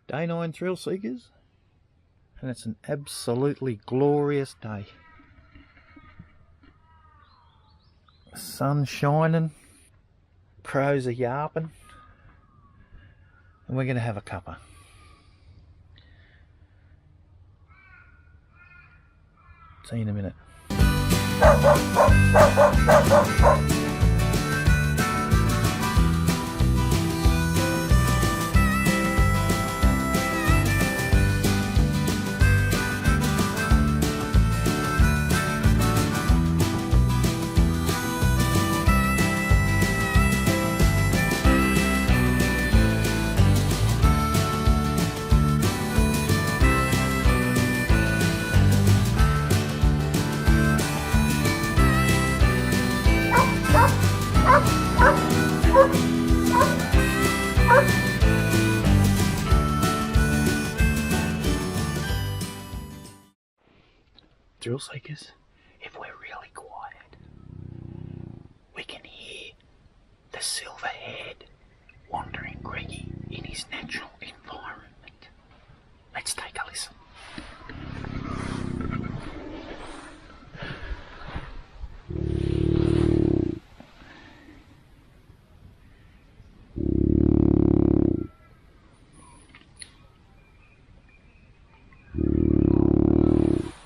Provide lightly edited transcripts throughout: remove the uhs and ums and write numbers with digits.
Day 9 thrill seekers, and it's an absolutely glorious day. The sun's shining, crows are yarping, and we're going to have a cuppa. See you in a minute. Thrill seekers, if we're really quiet, we can hear the silver-haired wandering Greggie in his natural environment. Let's take a listen.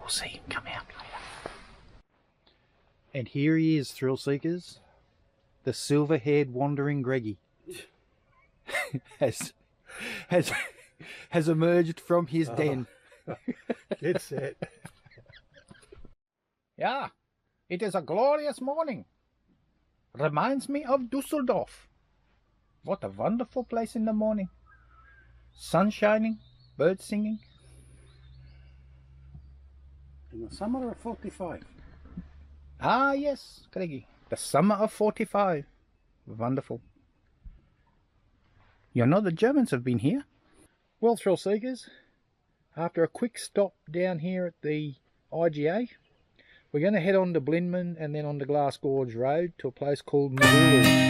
We'll see him come out later. And here he is, thrill seekers. The silver-haired wandering Greggie has emerged from his den. Get set. Yeah, it is a glorious morning. Reminds me of Dusseldorf. What a wonderful place in the morning. Sun shining, birds singing. In the summer of 45. Ah, yes, Greggie. The summer of 45. Wonderful. You know the Germans have been here. Well, thrill seekers, after a quick stop down here at the IGA, we're going to head on to Blinman and then on to Glass Gorge Road to a place called Moolooloo.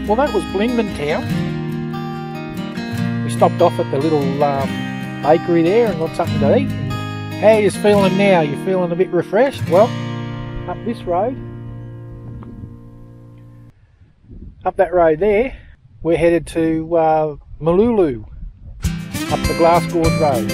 Well, that was Blinman town. We stopped off at the little bakery there and got something to eat. How are you feeling now? You feeling a bit refreshed? Well, up this road, up that road there, we're headed to Moolooloo, up the Glass Gorge Road.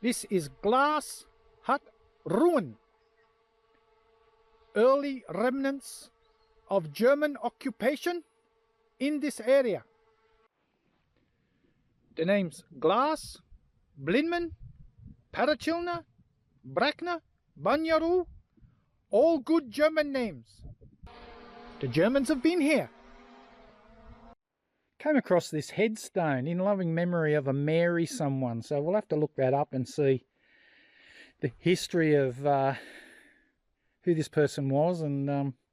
This is glass hut ruin. Early remnants of German occupation in this area. The names Glass, Blinman, Parachilna, Brackner, Banyaru, all good German names. The Germans have been here. Came across this headstone in loving memory of a Mary someone, so we'll have to look that up and see the history of who this person was and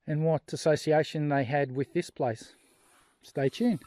what association they had with this place. Stay tuned.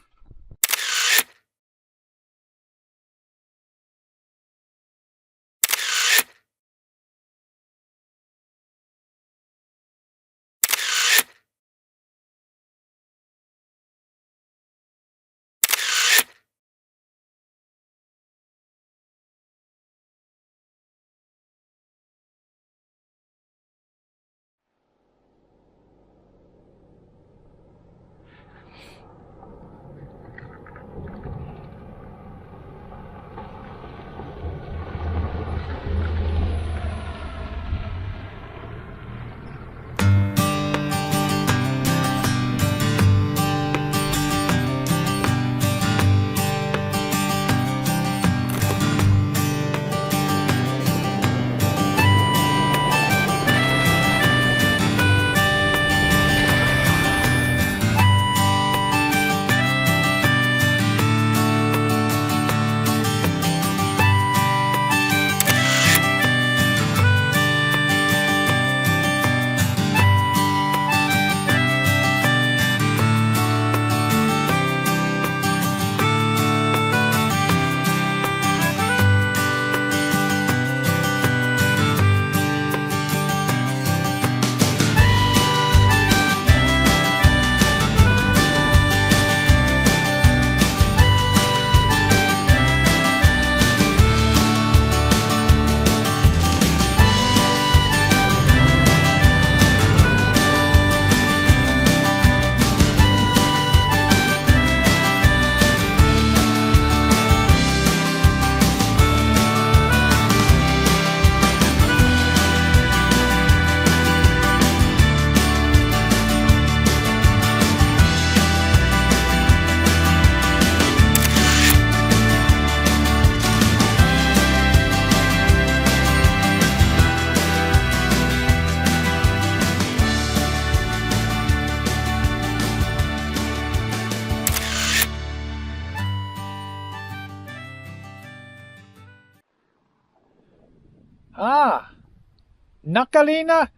Nuccaleena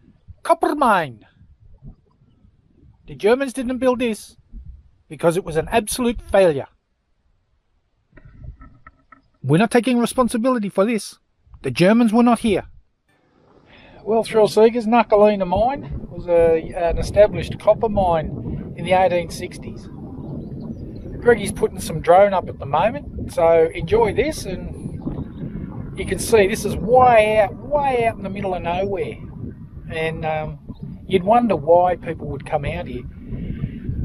copper mine. The Germans didn't build this because it was an absolute failure. We're not taking responsibility for this. The Germans were not here. Well, thrill seekers, Nuccaleena mine was an established copper mine in the 1860s. Greggie's putting some drone up at the moment, so enjoy this, and you can see this is way out in the middle of nowhere, and you'd wonder why people would come out here.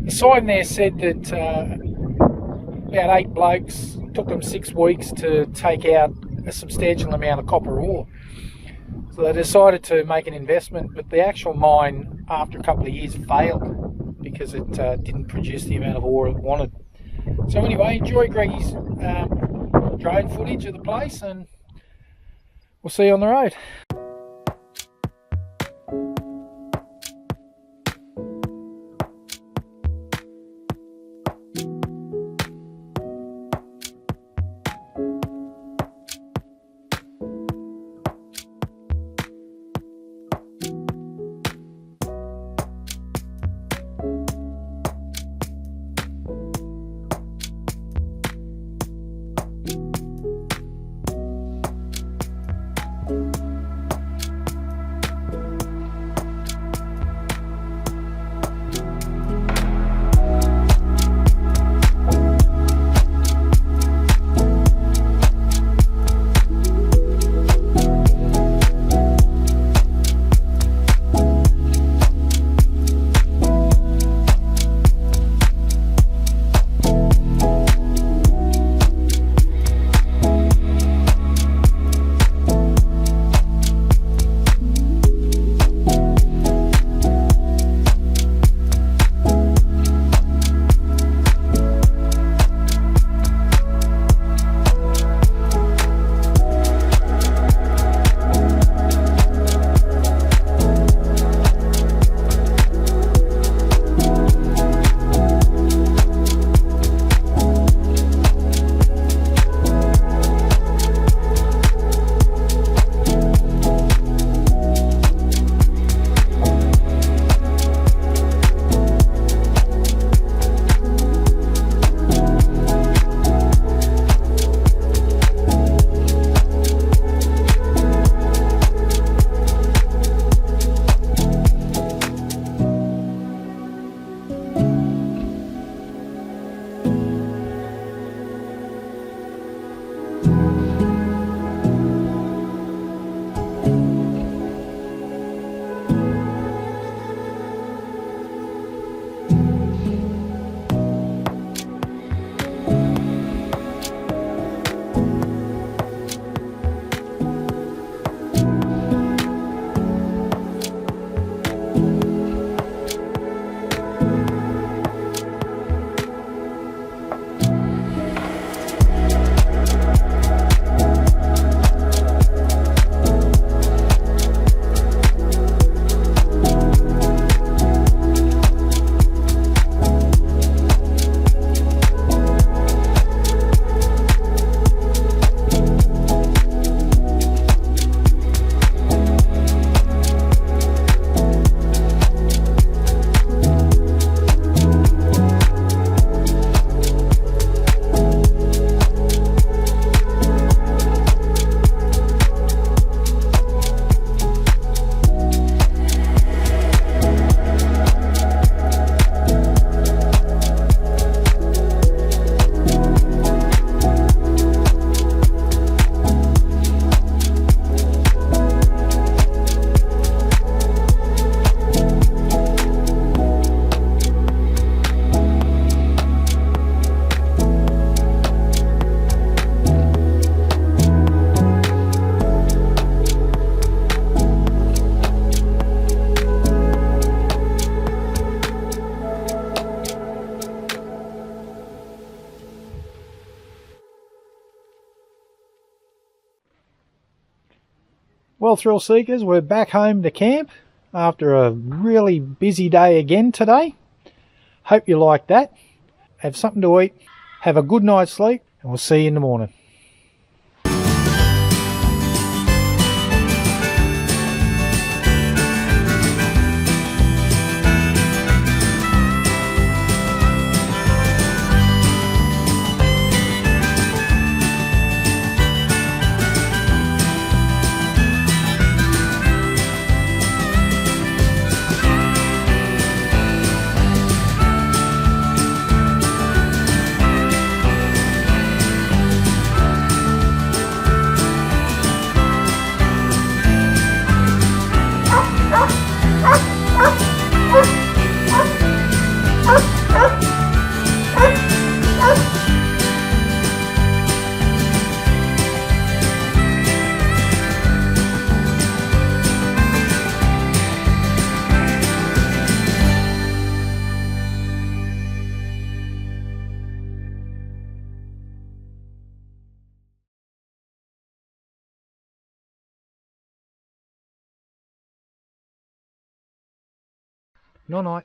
The sign there said that about 8 blokes, took them 6 weeks to take out a substantial amount of copper ore. So they decided to make an investment, but the actual mine after a couple of years failed because it didn't produce the amount of ore it wanted. So anyway, enjoy Greggie's drone footage of the place, and we'll see you on the road. Well, thrill seekers, we're back home to camp after a really busy day again today. Hope you like that. Have something to eat, have a good night's sleep, and we'll see you in the morning. Night night.